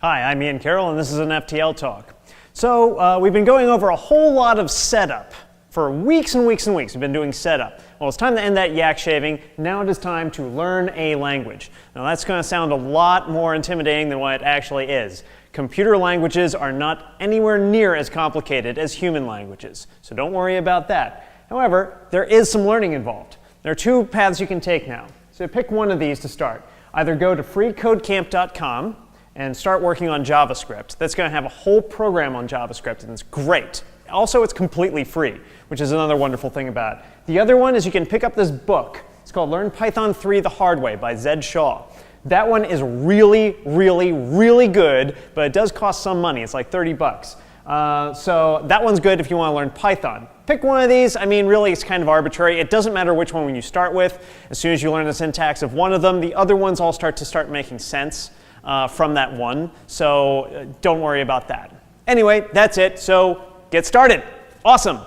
Hi, I'm Ian Carroll, and this is an FTL Talk. So we've been going over a whole lot of setup for weeks and weeks and weeks. We've been doing setup. Well, it's time to end that yak shaving. Now it is time to learn a language. Now that's going to sound a lot more intimidating than what it actually is. Computer languages are not anywhere near as complicated as human languages, so don't worry about that. However, there is some learning involved. There are two paths you can take now. So pick one of these to start. Either go to freecodecamp.com and start working on JavaScript. That's going to have a whole program on JavaScript, and it's great. Also, it's completely free, which is another wonderful thing about it. The other one is you can pick up this book. It's called Learn Python 3 the Hard Way by Zed Shaw. That one is really, really, really good, but it does cost some money. It's like 30 bucks. So that one's good if you want to learn Python. Pick one of these. I mean, really, it's kind of arbitrary. It doesn't matter which one you start with. As soon as you learn the syntax of one of them, the other ones all start making sense from that one. So don't worry about that. Anyway, that's it. So get started. Awesome.